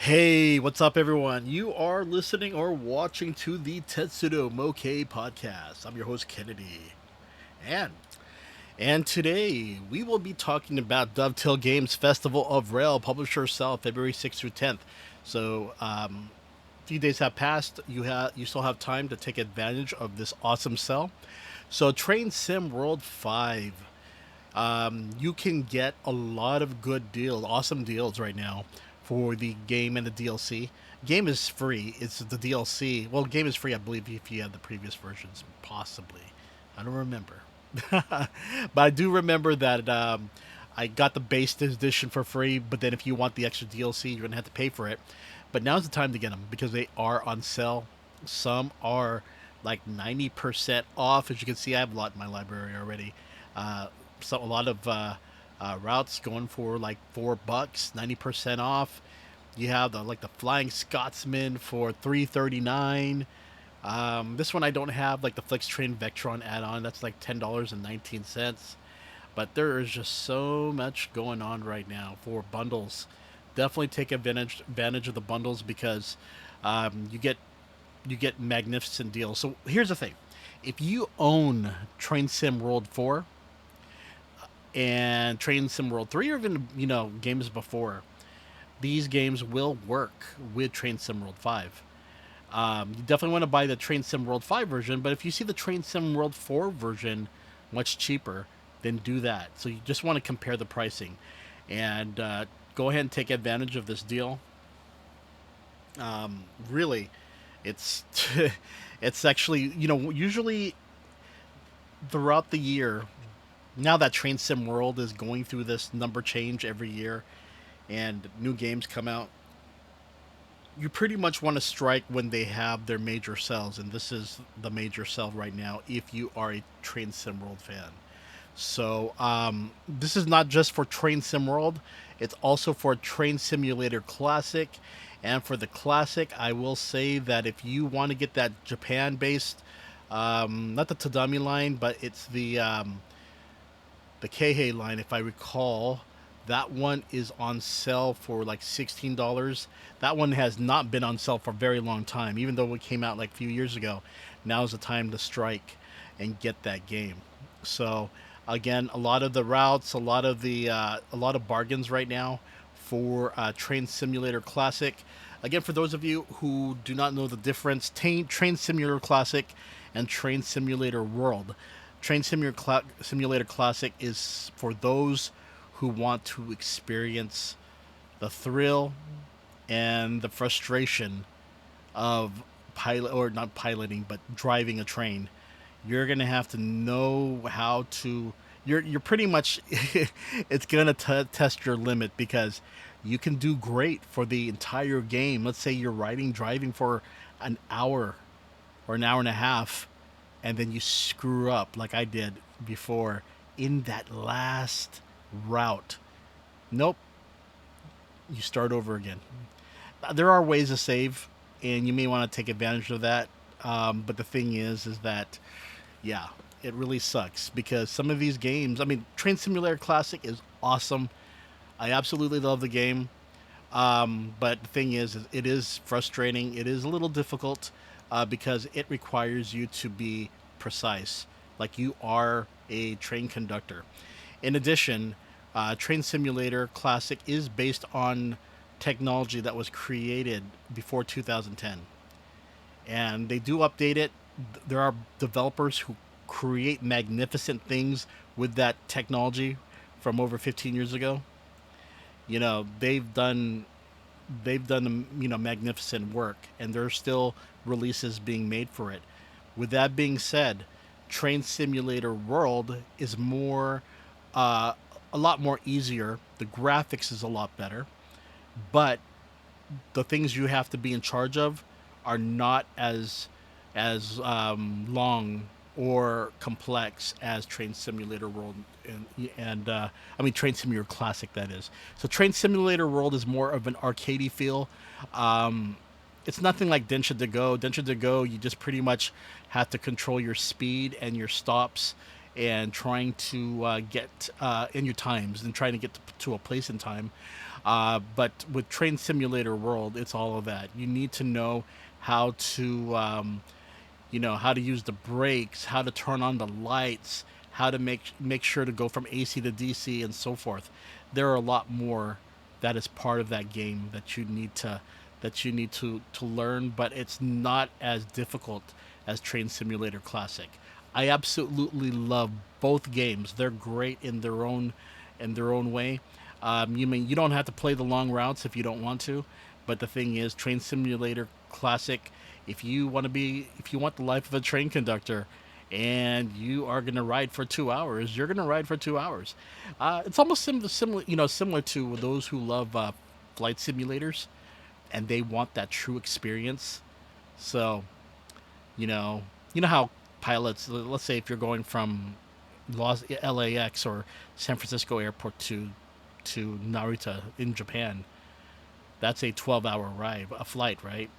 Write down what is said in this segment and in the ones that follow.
Hey, what's up, everyone? You are listening or watching to the Tetsudo Mokei podcast. I'm your host, Kennedy. And and today we will be talking about Dovetail Games Festival of Rail, Publisher South, February 6th through 10th. So, a few days have passed. You still have time to take advantage of this awesome sale. So, Train Sim World 5. You can get a lot of good deals, awesome deals right now for the game and the DLC. Game is free. It's the DLC. Well, game is free, I believe, if you have the previous versions, possibly. I don't remember, but I do remember that I got the base edition for free. But then, if you want the extra DLC, you're gonna have to pay for it. But now's the time to get them because they are on sale. Some are like 90% off. As you can see, I have a lot in my library already. Uh, a lot of routes going for like $4, 90% off. You have the Flying Scotsman for $3.39. This one I don't have like the Flex Train Vectron add-on. That's like $10.19. But there is just so much going on right now for bundles. Definitely take advantage of the bundles because you get magnificent deals. So here's the thing: if you own Train Sim World 4 and Train Sim World 3, or even games before, these games will work with Train Sim World 5. You definitely want to buy the Train Sim World 5 version, but if you see the Train Sim World 4 version much cheaper, then do that. So you just want to compare the pricing and go ahead and take advantage of this deal. Really, it's it's actually, usually throughout the year, now that Train Sim World is going through this number change every year and new games come out, you pretty much want to strike when they have their major sales, and this is the major sale right now if you are a Train Sim World fan. So this is not just for Train Sim World; it's also for Train Simulator Classic. And for the Classic, I will say that if you want to get that Japan-based, not the Tadami line, but it's the Keihei line, if I recall. That one is on sale for like $16. That one has not been on sale for a very long time, even though it came out like a few years ago. Now's the time to strike and get that game. So again, a lot of the routes, a lot of bargains right now for Train Simulator Classic. Again, for those of you who do not know the difference, Train Simulator Classic and Train Simulator World. Simulator Classic is for those who want to experience the thrill and the frustration of pilot, or not piloting, but driving a train. You're gonna have to know how to. You're pretty much. It's gonna test your limit because you can do great for the entire game. Let's say you're driving for an hour or an hour and a half, and then you screw up like I did before in that last route. Nope, you start over again. There are ways to save, and you may want to take advantage of that. But the thing is that yeah, it really sucks because some of these games. I mean, Train Simulator Classic is awesome. I absolutely love the game. But the thing is it is frustrating. It is a little difficult because it requires you to be precise, like you are a train conductor. In addition, Train Simulator Classic is based on technology that was created before 2010, and they do update it. There are developers who create magnificent things with that technology from over 15 years ago. They've done magnificent work, and there are still releases being made for it. With that being said, Train Simulator World is uh, a lot more easier. The graphics is a lot better, but the things you have to be in charge of are not as long or complex as Train Simulator World, and I mean Train Simulator Classic, that is. So Train Simulator World is more of an arcadey feel. Um, it's nothing like Densha to Go. Densha to Go, you just pretty much have to control your speed and your stops and trying to get in your times and trying to get to a place in time. But with Train Simulator World, it's all of that. You need to know how to how to use the brakes, how to turn on the lights, how to make sure to go from AC to DC, and so forth. There are a lot more that is part of that game that you need to learn, but it's not as difficult as Train Simulator Classic. I absolutely love both games. They're great in their own way. You don't have to play the long routes if you don't want to, but the thing is, Train Simulator Classic, if you want the life of a train conductor, and you are going to ride for 2 hours, you're going to ride for 2 hours. It's almost similar to those who love flight simulators, and they want that true experience. So, you know, you know how pilots, let's say if you're going from LAX or San Francisco Airport to Narita in Japan, that's a 12-hour ride, a flight, right?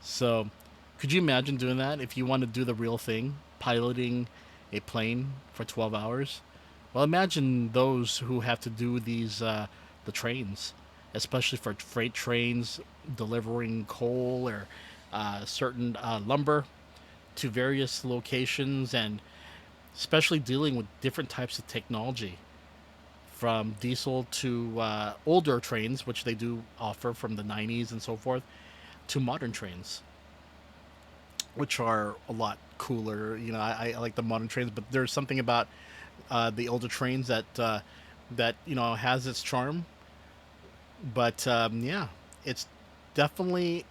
So, could you imagine doing that if you want to do the real thing, piloting a plane for 12 hours? Well, imagine those who have to do the trains, especially for freight trains delivering coal or certain lumber to various locations, and especially dealing with different types of technology, from diesel to older trains, which they do offer from the 90s and so forth, to modern trains, which are a lot cooler. I like the modern trains, but there's something about the older trains that has its charm. But yeah, it's definitely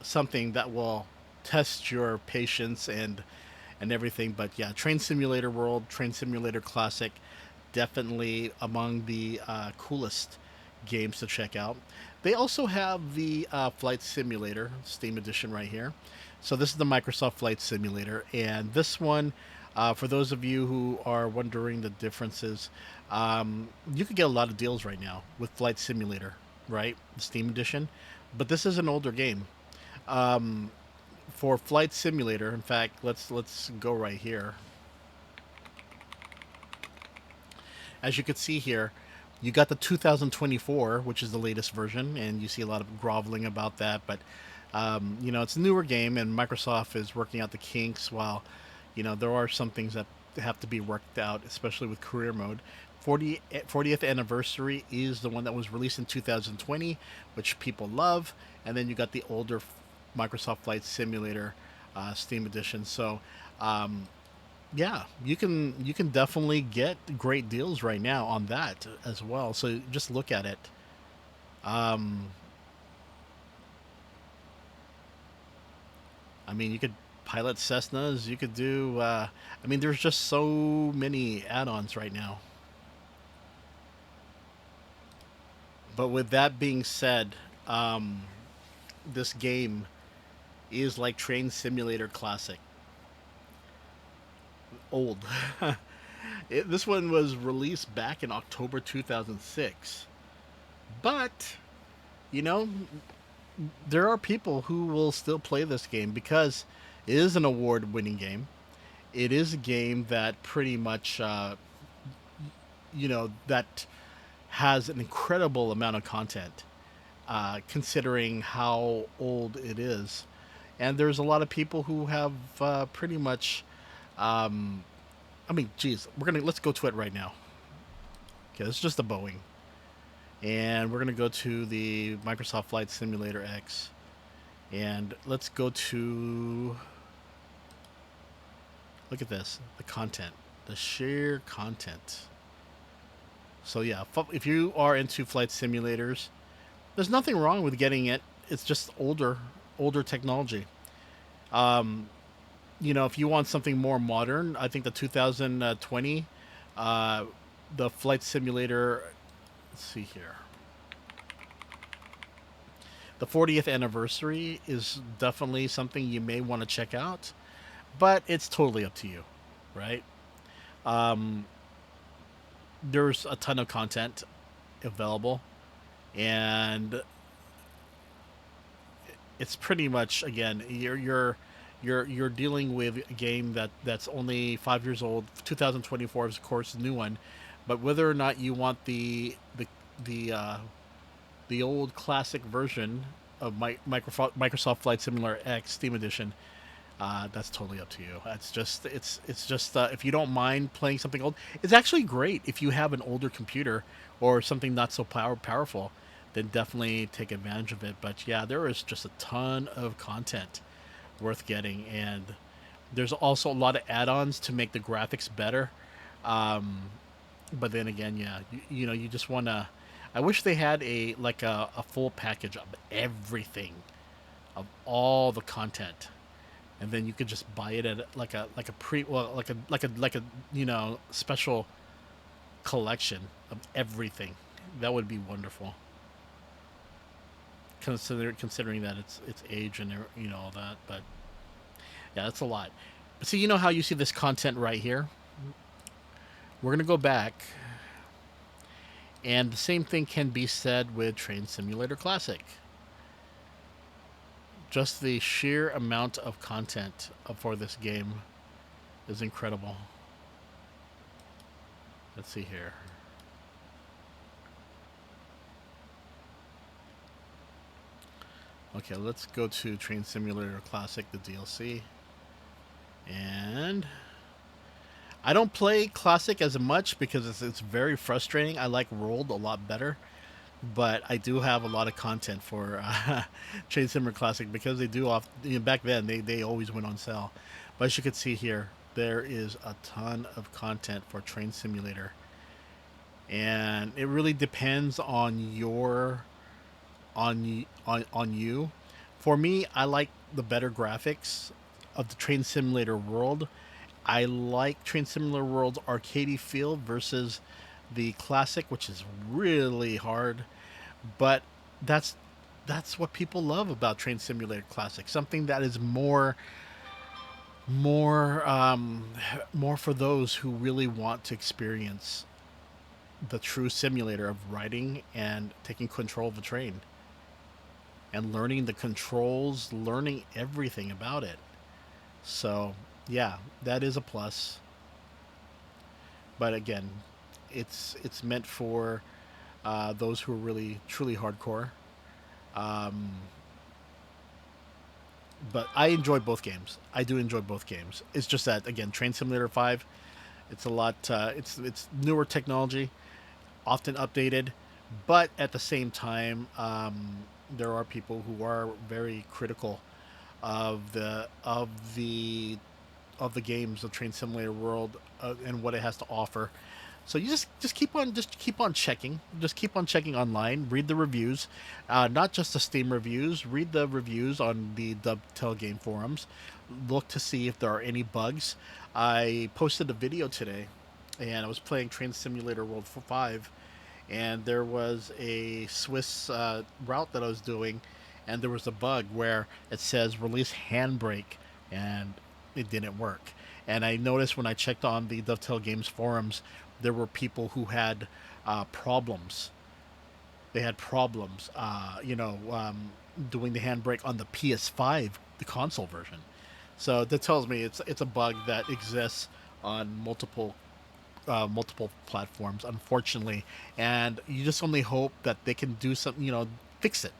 something that will test your patience and everything. But yeah, Train Simulator World, Train Simulator Classic, definitely among the coolest games to check out. They also have the Flight Simulator Steam Edition right here. So this is the Microsoft Flight Simulator, and this one, for those of you who are wondering the differences, you could get a lot of deals right now with Flight Simulator, right? The Steam Edition, but this is an older game. Um, for Flight Simulator, in fact, let's go right here. As you can see here, you got the 2024, which is the latest version, and you see a lot of groveling about that. But it's a newer game, and Microsoft is working out the kinks. While there are some things that have to be worked out, especially with career mode. 40th anniversary is the one that was released in 2020, which people love, and then you got the older Microsoft Flight Simulator Steam Edition. So yeah, you can definitely get great deals right now on that as well. So just look at it. Um, I mean, you could pilot Cessnas. You could do. I mean, there's just so many add-ons right now. But with that being said, this game is like Train Simulator Classic. Old. This one was released back in October 2006. But, you know, there are people who will still play this game because it is an award winning game. It is a game that pretty much, that has an incredible amount of content, considering how old it is. And there's a lot of people who have pretty much, um, I mean, geez, let's go to it right now. Okay, it's just a Boeing. And we're gonna go to the Microsoft Flight Simulator X, and let's go to, look at this, the content, the sheer content. So yeah, if you are into flight simulators, there's nothing wrong with getting it. It's just older technology. Um, if you want something more modern, I think the 2020, uh, the flight simulator. Let's see here. The 40th anniversary is definitely something you may want to check out, but it's totally up to you, right? Um, there's a ton of content available, and it's pretty much, again, you're dealing with a game that's only 5 years old. 2024 is of course a new one, But whether or not you want the the old classic version of Microsoft Flight Simulator X Steam Edition, that's totally up to you. It's just if you don't mind playing something old, it's actually great if you have an older computer or something not so powerful. Then definitely take advantage of it. But yeah, there is just a ton of content worth getting, and there's also a lot of add-ons to make the graphics better. Um, but then again, yeah, you know, you just wanna. I wish they had a full package of everything, of all the content, and then you could just buy it at like a pre well like a special collection of everything. That would be wonderful. Considering that it's age and all that, but yeah, that's a lot. But see, you know how you see this content right here? We're gonna go back, and the same thing can be said with Train Simulator Classic. Just the sheer amount of content for this game is incredible. Let's see here. Okay, let's go to Train Simulator Classic, the DLC. And I don't play Classic as much because it's very frustrating. I like World a lot better. But I do have a lot of content for Train Simulator Classic because they do back then they always went on sale. But as you can see here, there is a ton of content for Train Simulator, and it really depends on on you. For me, I like the better graphics of the Train Simulator world. I like Train Simulator World's arcadey feel versus the classic, which is really hard. But that's that's what people love about Train Simulator Classic. Something that is more more for those who really want to experience the true simulator of riding and taking control of a train and learning the controls, learning everything about it. So, yeah, that is a plus. But again, it's meant for those who are really truly hardcore. Um, but I enjoy both games. I do enjoy both games. It's just that again, Train Simulator 5, it's a lot. It's newer technology, often updated, but at the same time, there are people who are very critical of the games of Train Simulator World and what it has to offer. So you just keep on checking, just keep on checking online. Read the reviews, not just the Steam reviews. Read the reviews on the Dovetail game forums. Look to see if there are any bugs. I posted a video today, and I was playing Train Simulator World 5, and there was a Swiss route that I was doing, and there was a bug where it says release handbrake, and it didn't work. And I noticed when I checked on the Dovetail Games forums, there were people who had problems. They had problems, doing the handbrake on the PS5, the console version. So that tells me it's a bug that exists on multiple platforms, unfortunately, and you just only hope that they can do something, fix it.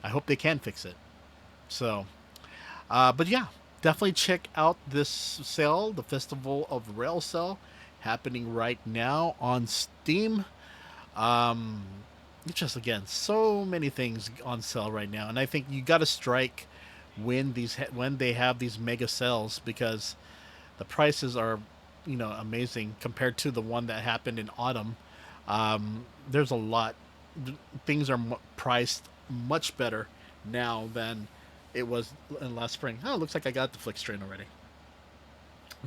I hope they can fix it. So, but yeah, definitely check out this sale, the Festival of Rail sale, happening right now on Steam. Um, it's just again so many things on sale right now, and I think you got to strike when they have these mega sales because the prices are amazing compared to the one that happened in autumn. There's a lot. Things are priced much better now than it was in last spring. Oh, it looks like I got the Flix train already.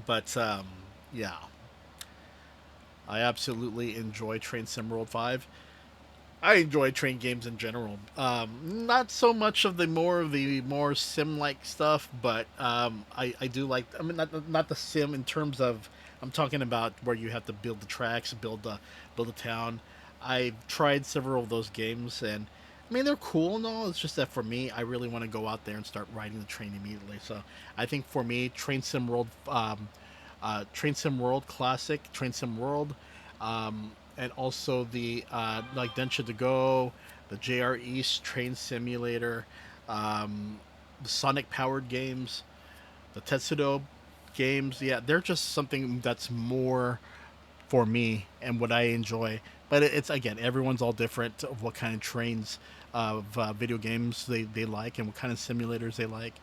But yeah, I absolutely enjoy Train Sim World 5. I enjoy train games in general. Not so much of the more sim like stuff, but I do like. I mean, not the sim in terms of. I'm talking about where you have to build the tracks, build a town. I've tried several of those games, and I mean they're cool and all. It's just that for me, I really want to go out there and start riding the train immediately. So I think for me, Train Sim World Train Sim World Classic, Train Sim World, and also the like Densha to Go, the JR East Train Simulator, the Sonic powered games, the Tetsudo games. Yeah, they're just something that's more for me and what I enjoy. But it's again, everyone's all different of what kind of trains of video games they like and what kind of simulators they like.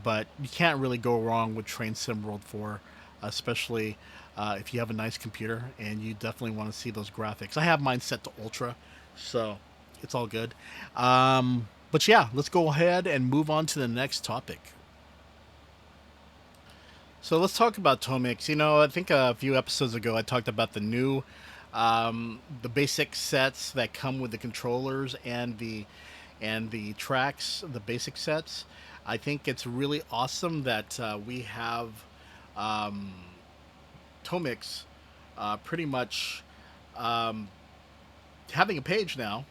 But you can't really go wrong with Train Sim World 4, especially if you have a nice computer and you definitely want to see those graphics. I have mine set to ultra, so it's all good. But yeah, let's go ahead and move on to the next topic. So let's talk about TOMIX. You know, I think a few episodes ago I talked about the basic sets that come with the controllers and the tracks, the basic sets. I think it's really awesome that we have um, TOMIX pretty much um, having a page now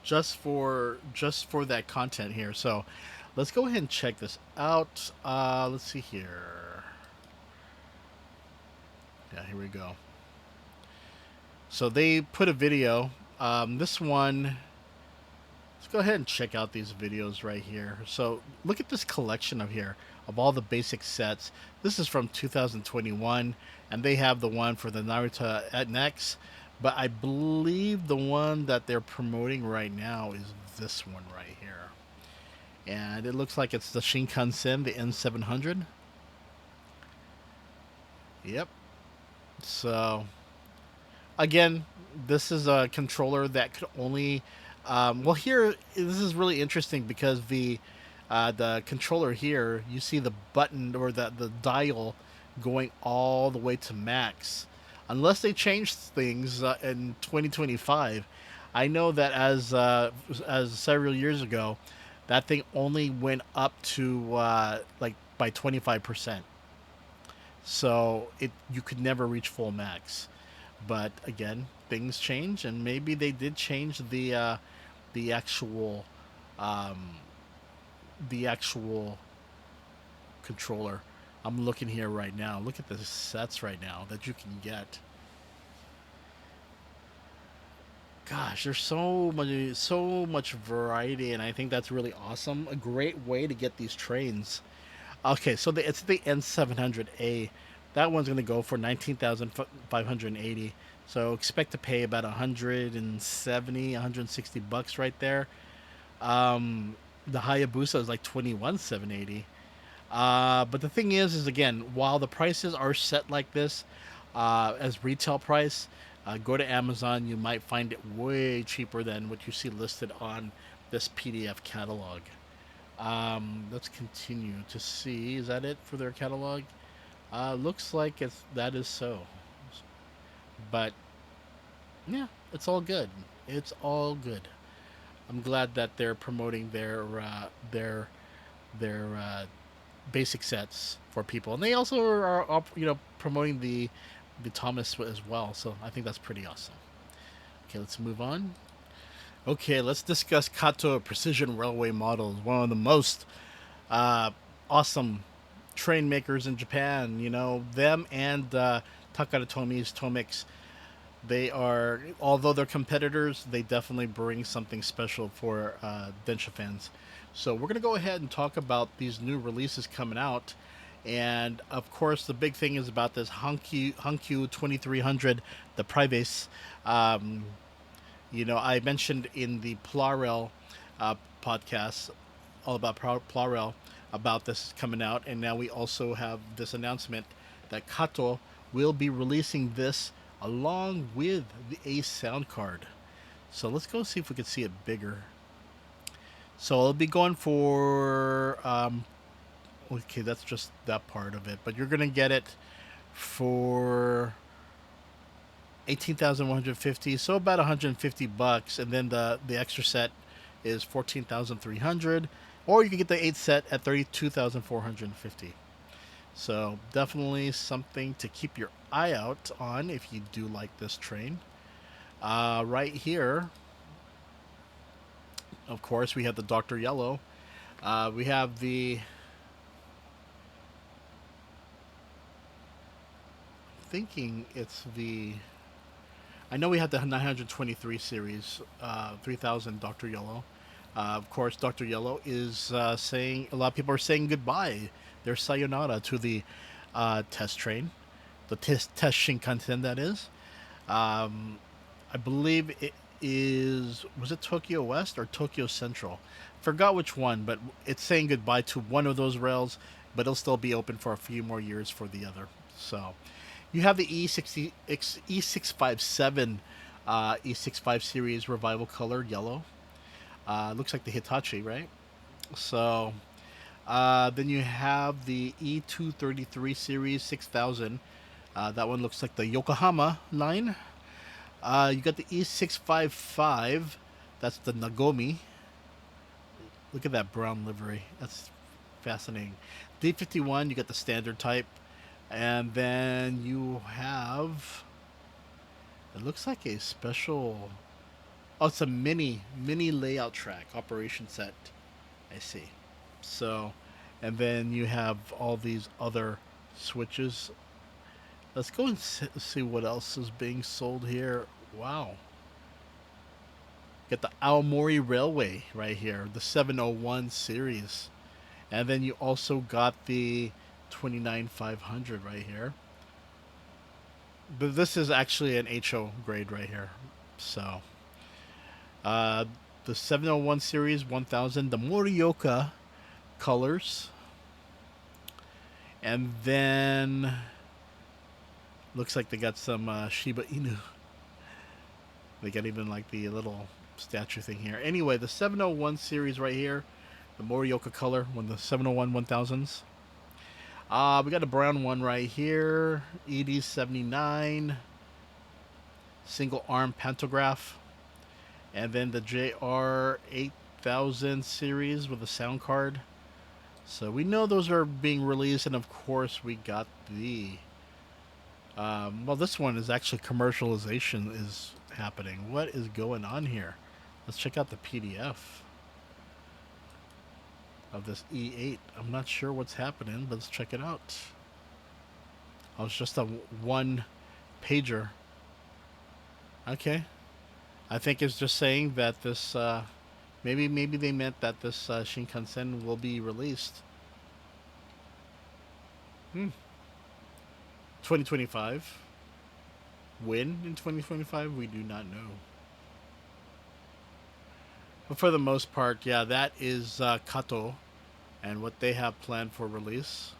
just for that content here. So let's go ahead and check this out. Let's see here. Yeah, here we go. So they put a video. This one, let's go ahead and check out these videos right here. So look at this collection of here of all the basic sets. This is from 2021, and they have the one for the Naruto at next. But I believe the one that they're promoting right now is this one right here. And it looks like it's the Shinkansen, the N700. Yep. So again, this is a controller that could only. Well, here this is really interesting because the controller here, you see the button or the dial going all the way to max, unless they change things in 2025. I know that as several years ago, that thing only went up to like by 25%. So it you could never reach full max. But again, things change, and maybe they did change the actual um, the actual controller. I'm looking here right now. Look at the sets right now that you can get. Gosh, there's so much variety, and I think that's really awesome. A great way to get these trains. Okay, so it's the N700A. That one's going to go for 19,580. So expect to pay about 170, 160 bucks right there. The Hayabusa is like 21,780. But the thing is again, while the prices are set like this as retail price, go to Amazon. You might find it way cheaper than what you see listed on this PDF catalog. Let's continue to see. Is that it for their catalog? Looks like that is so. But yeah, it's all good. It's all good. I'm glad that they're promoting their basic sets for people, and they also are promoting the Thomas as well. So I think that's pretty awesome. Okay, let's move on. Okay, let's discuss KATO Precision Railway Models, one of the most uh, awesome train makers in Japan. You know, them and Takara Tomi's TOMIX, they are, although they're competitors, they definitely bring something special for Densha fans. So we're going to go ahead and talk about these new releases coming out. And of course, the big thing is about this Hankyu 2300, the Privace. Um, I mentioned in the Plarail podcast all about Plarail about this coming out, and now we also have this announcement that KATO will be releasing this along with the Ace sound card. So let's go see if we can see it bigger. So it'll be going for okay, that's just that part of it, but you're gonna get it for 18,150, so about 150 bucks, and then the extra set is 14,300, or you can get the 8 set at 32,450. So definitely something to keep your eye out on if you do like this train. Right here, of course, we have the Dr. Yellow. We have the thinking it's the. I know we had the 923 series, 3000 Dr. Yellow. Of course, Dr. Yellow is saying, a lot of people are saying goodbye. They're sayonara to the test train, the test Shinkansen, that is. Um, I believe it is, was it Tokyo West or Tokyo Central? Forgot which one, but it's saying goodbye to one of those rails, but it'll still be open for a few more years for the other. So you have the E657 E65 series revival color yellow. Looks like the Hitachi, right? So then you have the E233 series 6000. That one looks like the Yokohama line. You got the E655. That's the Nagomi. Look at that brown livery. That's fascinating. D51, you got the standard type. And then you have. It looks like a special. Oh, it's a mini layout track operation set. I see. So, and then you have all these other switches. Let's go and see what else is being sold here. Wow. Get the Aomori Railway right here, the 701 series. And then you also got the 29500 right here. But this is actually an HO grade right here. So, uh, the 701 series 1000, the Morioka colors. And then looks like they got some Shiba Inu. They got even like the little statue thing here. Anyway, the 701 series right here, the Morioka color, the 701 1000s. We got a brown one right here, ED79, single arm pantograph, and then the JR 8000 series with a sound card. So we know those are being released, and of course we got the. Well, this one is actually commercialization is happening. What is going on here? Let's check out the PDF of this E8. I'm not sure what's happening, but let's check it out. Oh, it's just a one pager. Okay. I think it's just saying that this, maybe they meant that this Shinkansen will be released. 2025. When in 2025? We do not know. But for the most part, yeah, that is KATO and what they have planned for release.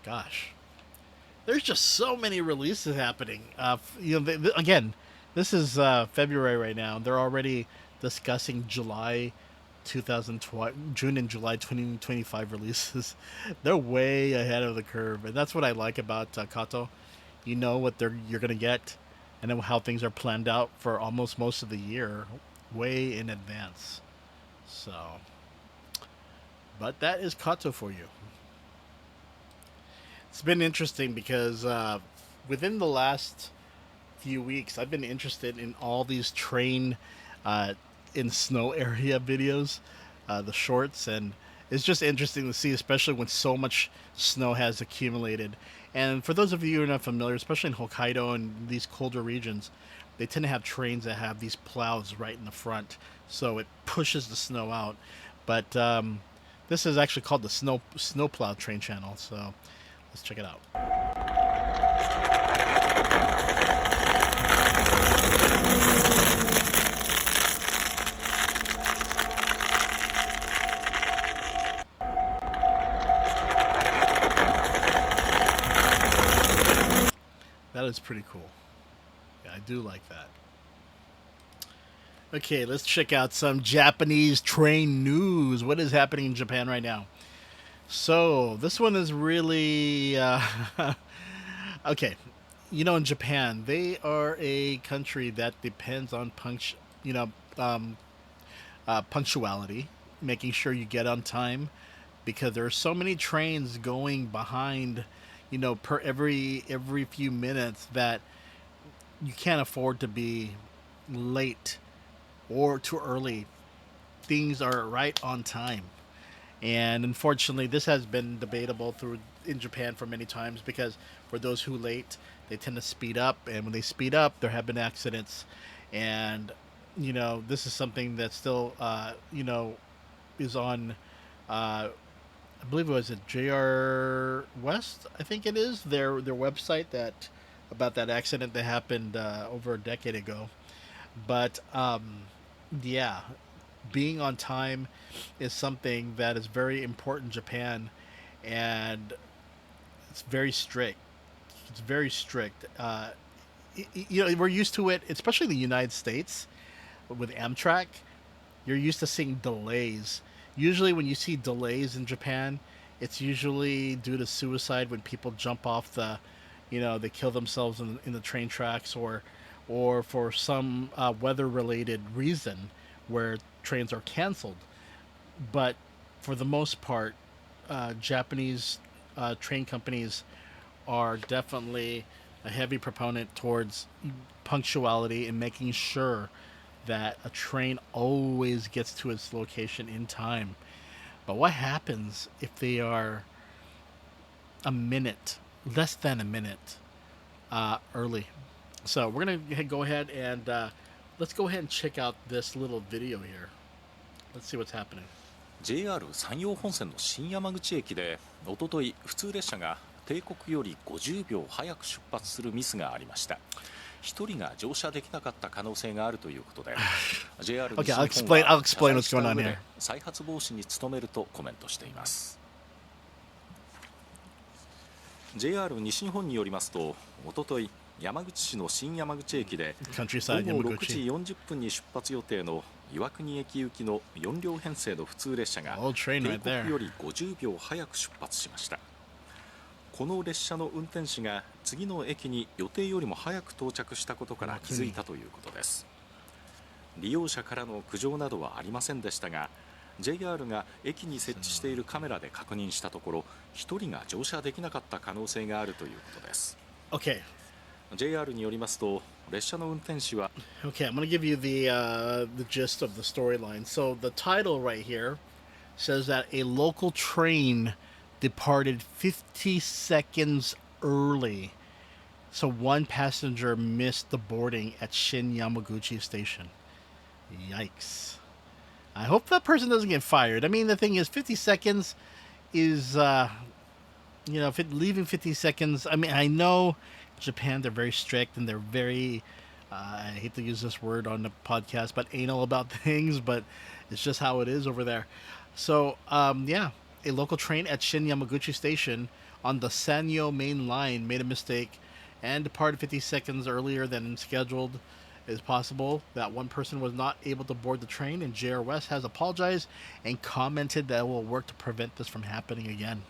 Gosh. There's just so many releases happening. Again, this is February right now. They're already discussing July 2020, June and July 2025 releases. They're way ahead of the curve, and that's what I like about KATO. You know what you're gonna get, and then how things are planned out for almost most of the year, way in advance. So, but that is KATO for you. It's been interesting because within the last few weeks, I've been interested in all these TRANE in snow area videos, the shorts, and it's just interesting to see, especially when so much snow has accumulated. And for those of you who are not familiar, especially in Hokkaido and these colder regions, they tend to have trains that have these plows right in the front, so it pushes the snow out. But this is actually called the snowplow train channel, so let's check it out. That is pretty cool. Yeah, I do like that. Okay, let's check out some Japanese train news. What is happening in Japan right now? So, this one is really. Okay. In Japan, they are a country that depends on um, punctuality, making sure you get on time, because there are so many trains going behind, per every few minutes, that you can't afford to be late or too early. Things are right on time. And unfortunately, this has been debatable in Japan for many times, because for those who late, they tend to speed up, and when they speed up, there have been accidents, and this is something that still is on. I believe it was at JR West. I think it is their website that about that accident that happened over a decade ago. But yeah, being on time is something that is very important in Japan, and it's very strict. It's very strict. We're used to it, especially in the United States with Amtrak. You're used to seeing delays. Usually, when you see delays in Japan, it's usually due to suicide when people jump off they kill themselves in the train tracks, or for some weather related reason where trains are canceled. But for the most part, Japanese train companies are definitely a heavy proponent towards punctuality and making sure that a train always gets to its location in time. But what happens if they are a minute, less than a minute, early? So we're gonna go ahead and let's go ahead and check out this little video here. Let's see what's happening. JR 山陽本線の新山口駅でおととい普通列車が定刻より50秒早く出発するミスがありました。一人が乗車できなかった可能性があるということで JR 西日本は謝罪した上で再発防止に努めるとコメントしています。 JR 西日本によりますと、おととい山口市の新山口駅で午後6時40分に出発予定の岩国駅行きの4両編成の普通列車が定刻より50秒早く出発しました。この列車の運転士が次の駅に予定よりも早く到着したことから気づいたということです。利用者からの苦情などはありませんでしたが、 JR が駅に設置しているカメラで確認したところ、1人が乗車できなかった可能性があるということです。 Okay. JR によりますと、列車の運転士は Okay, I'm going to give you the gist of the storyline. So the title right here says that a local train departed 50 seconds early. So one passenger missed the boarding at Shin Yamaguchi Station. Yikes. I hope that person doesn't get fired. I mean, the thing is, 50 seconds is, leaving 50 seconds. I mean, I know Japan, they're very strict and they're very, I hate to use this word on the podcast, but anal about things, but it's just how it is over there. So, a local train at Shin Yamaguchi Station on the Sanyo main line made a mistake and departed 50 seconds earlier than scheduled. It is possible that one person was not able to board the train, and JR West has apologized and commented that it will work to prevent this from happening again.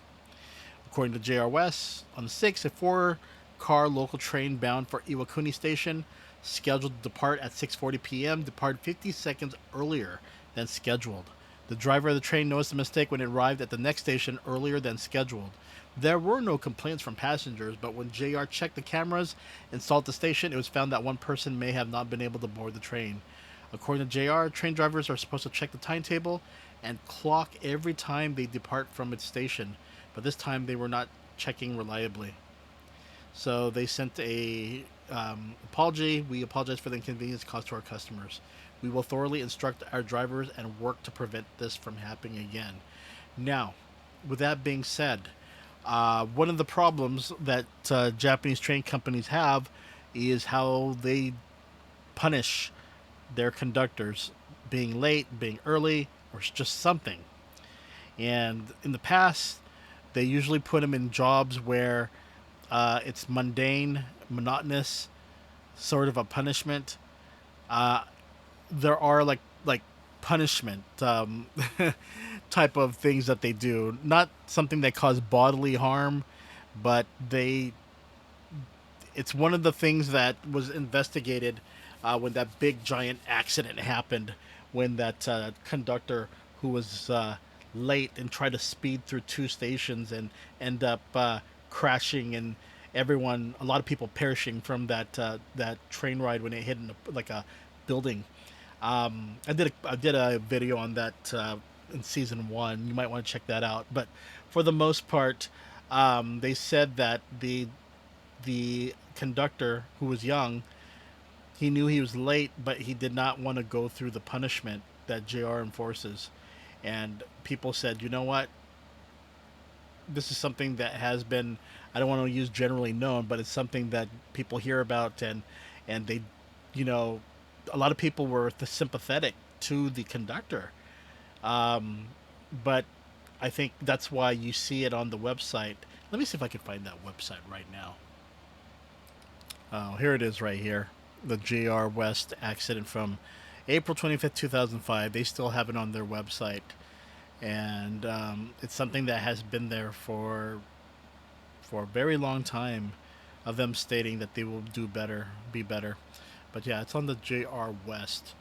According to JR West, on the 6th, a 4-car local train bound for Iwakuni Station, scheduled to depart at 6:40 p.m., departed 50 seconds earlier than scheduled. The driver of the train noticed the mistake when it arrived at the next station earlier than scheduled. There were no complaints from passengers, but when JR checked the cameras installed at the station, it was found that one person may have not been able to board the train. According to JR, train drivers are supposed to check the timetable and clock every time they depart from its station, but this time they were not checking reliably. So they sent a apology. We apologize for the inconvenience caused to our customers. We will thoroughly instruct our drivers and work to prevent this from happening again. Now, with that being said, one of the problems that Japanese train companies have is how they punish their conductors being late, being early, or just something. And in the past, they usually put them in jobs where it's mundane, monotonous, sort of a punishment. There are like punishment type of things that they do, not something that cause bodily harm, but it's one of the things that was investigated when that big giant accident happened, when that conductor who was late and tried to speed through 2 stations and end up crashing, and a lot of people perishing from that train ride when it hit a building. I did a video on that in season 1. You might want to check that out. But for the most part, They said that the conductor, who was young, he knew he was late, but he did not want to go through the punishment that JR enforces. And people said, you know what? This is something that has been, I don't want to use generally known, but it's something that people hear about, and they, you know, a lot of people were sympathetic to the conductor. Um, but I think that's why you see it on the website. Let me see if I can find that website right now. Oh, here it is right here. The JR West accident from April 25th, 2005. They still have it on their website. And it's something that has been there for a very long time, of them stating that they will do better, be better. But yeah, it's on the JR West.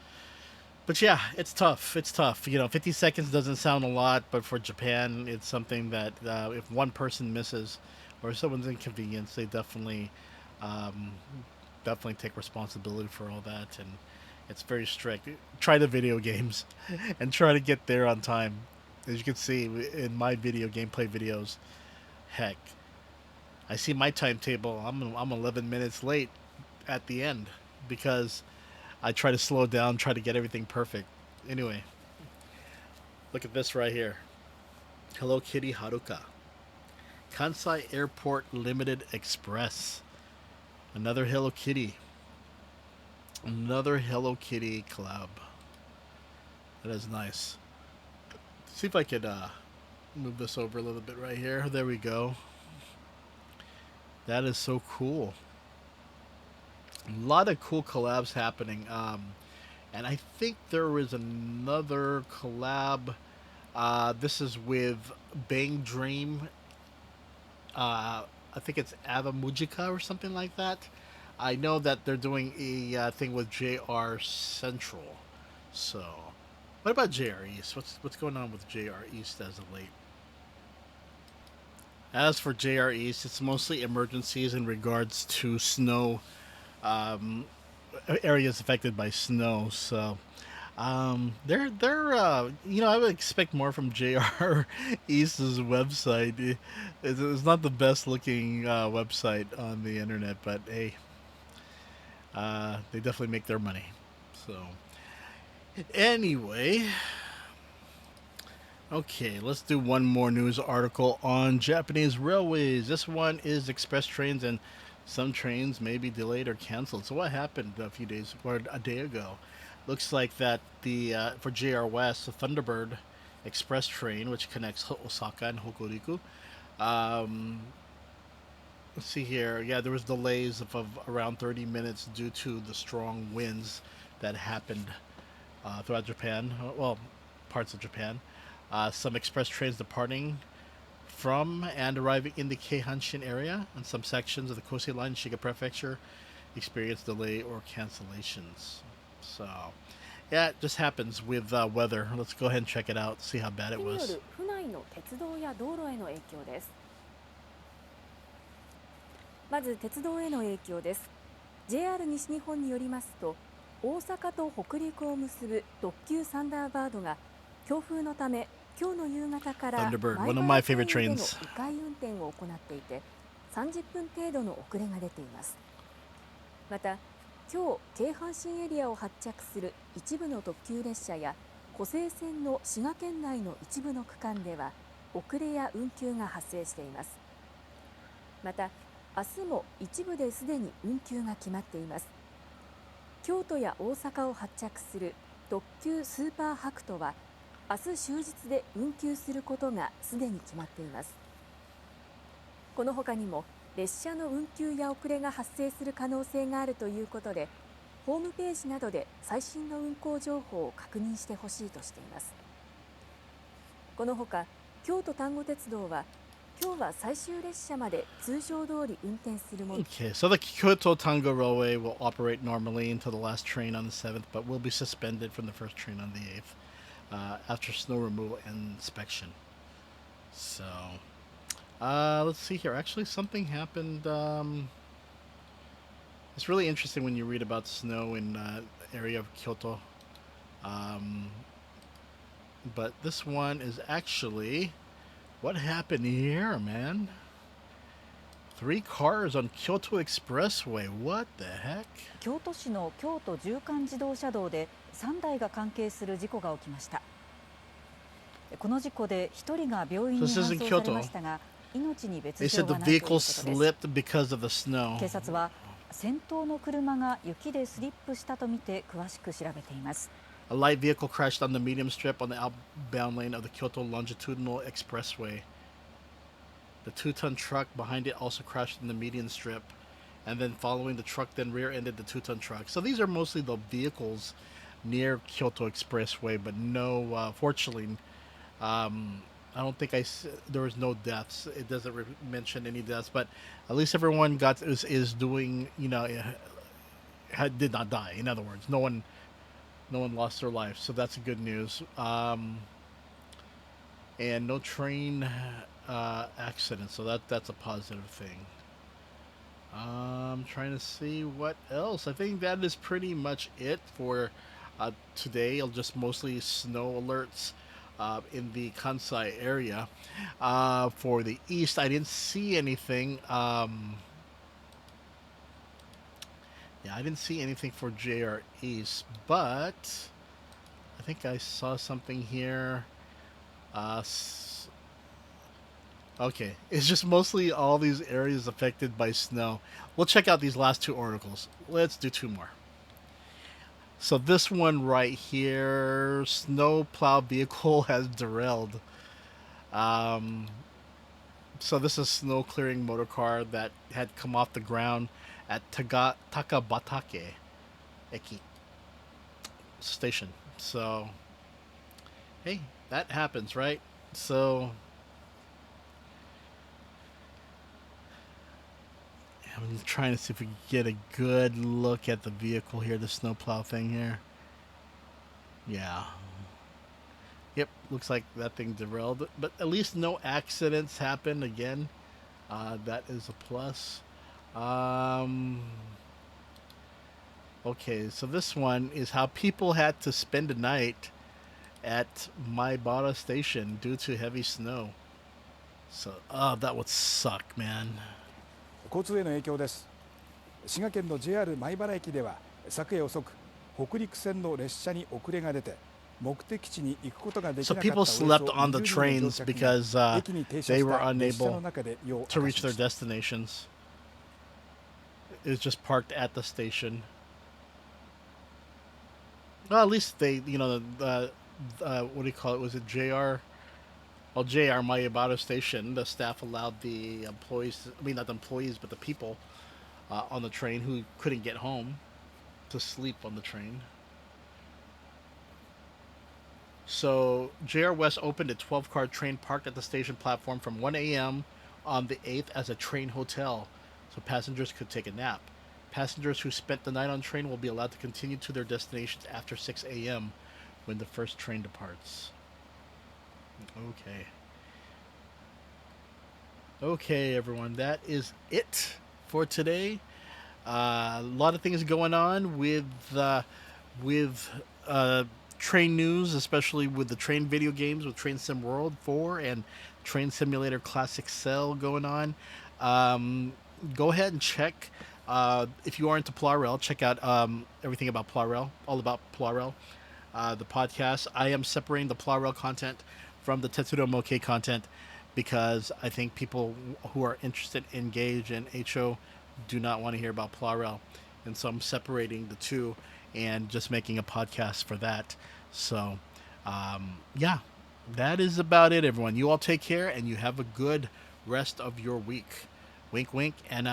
But yeah, it's tough. It's tough. 50 seconds doesn't sound a lot, but for Japan, it's something that if one person misses or someone's inconvenienced, they um, definitely take responsibility for all that, and it's very strict. Try the video games and try to get there on time. As you can see in my video gameplay videos, heck, I see my timetable. I'm 11 minutes late at the end because I try to slow down, try to get everything perfect. Anyway, look at this right here. Hello Kitty Haruka. Kansai Airport Limited Express. Another Hello Kitty. Another Hello Kitty collab. That is nice. See if I could move this over a little bit right here. There we go. That is so cool. A lot of cool collabs happening. And I think there was another collab. This is with Bang Dream. I think it's Ava Mujika or something like that. I know that they're doing a thing with JR Central. So, what about JR East? What's going on with JR East as of late? As for JR East, it's mostly emergencies in regards to snow, um, areas affected by snow. So they're I would expect more from JR East's website. It's not the best looking website on the internet, but hey, they definitely make their money. So anyway, okay, let's do one more news article on Japanese railways. This one is express trains, and some trains may be delayed or canceled. So what happened a few days or a day ago? Looks like that the for JR West, the Thunderbird Express train, which connects Osaka and Hokuriku. Um, let's see here. Yeah, there was delays of around 30 minutes due to the strong winds that happened throughout Japan. Well, parts of Japan. Some express trains departing from and arriving in the Keihanshin area, and some sections of the Kosei Line in Shiga Prefecture experienced delay or cancellations. So, yeah, it just happens with weather. Let's go ahead and check it out, see how bad it was. 府内の鉄道や道路への影響です。まず鉄道への影響です。JR 西日本によりますと、大阪と北陸を結ぶ特急サンダーバードが強風のため今日の夕方から前原経由での迂回運転を行っていて、30分程度の遅れが出ています。また今日京阪神エリアを発着する一部の特急列車や湖西線の滋賀県内の一部の区間では遅れや運休が発生しています。また明日も一部ですでに運休が決まっています。京都や大阪を発着する特急スーパーハクトは明日終日で運休することがすでに決まっています。この他にも列車の運休や遅れが発生する可能性があるということで、ホームページなどで最新の運行情報を確認してほしいとしています。このほか京都丹後鉄道は今日は最終列車まで通常通り運転するもの。Okay, so the Kyoto Tango Railway will operate normally until the last train on the 7th, but will be suspended from the first train on the 8th after snow removal and inspection. So, let's see here. Actually, something happened. It's really interesting when you read about snow in the area of Kyoto. But this one is actually what happened here, man. 3 cars on Kyoto Expressway. What the heck? 京都市の京都縦貫自動車道で3台が関係する事故が起きました。この事故で1人が病院に搬送されましたが、命に別状はないということです。警察は先頭の車が雪でスリップしたとみて詳しく調べています。A light vehicle crashed on the medium strip on the outbound lane of the Kyoto Longitudinal Expressway. The 2-ton truck behind it also crashed in the median strip, and then following the truck then rear-ended the 2-ton truck. So these are mostly the vehicles near Kyoto Expressway, but no, fortunately, I don't think there was no deaths. It doesn't mention any deaths, but at least everyone is doing, did not die. In other words, no one lost their life, so that's good news. And no train accident, so that's a positive thing. I'm trying to see what else. I think that is pretty much it for today. I'll just mostly snow alerts in the Kansai area. For the east, I didn't see anything. Yeah, I didn't see anything for JR East, but I think I saw something here. Okay, it's just mostly all these areas affected by snow. We'll check out these last 2 articles. Let's do 2 more. So this one right here, snow plow vehicle has derailed. So this is snow clearing motor car that had come off the ground at Takabatake Eki station. So, hey, that happens, right? So, I'm trying to see if we can get a good look at the vehicle here, the snowplow thing here. Yeah. Yep, looks like that thing derailed. But at least no accidents happened again. That is a plus. Okay, so this one is how people had to spend a night at Maibara Station due to heavy snow. So, that would suck, man. 交通への影響です。滋賀県の JR 米原駅では昨夜遅く北陸線の列車に遅れが出て目的地に行くことができなかった So people slept on the trains because they were unable to reach their destinations. It was just parked at the station. Well, at least they, what do you call it? Was it JR? Well, JR Mayabata Station, the staff allowed the employees, not the employees, but the people on the train who couldn't get home to sleep on the train. So, JR West opened a 12-car train parked at the station platform from 1 a.m. on the 8th as a train hotel, so passengers could take a nap. Passengers who spent the night on train will be allowed to continue to their destinations after 6 a.m. when the first train departs. Okay, everyone, that is it for today. A lot of things going on with train news, especially with the train video games, with Train Sim World 4 and Train Simulator Classic Cell going on. Go ahead and check. If you are into Plarail, check out everything about Plarail, all about Plarail, the podcast. I am separating the Plarail content from the Tetsudo Mokei content because I think people who are interested, engaged in HO do not want to hear about Plarail. And so I'm separating the two and just making a podcast for that. So, yeah, that is about it, everyone. You all take care and you have a good rest of your week. Wink, wink, and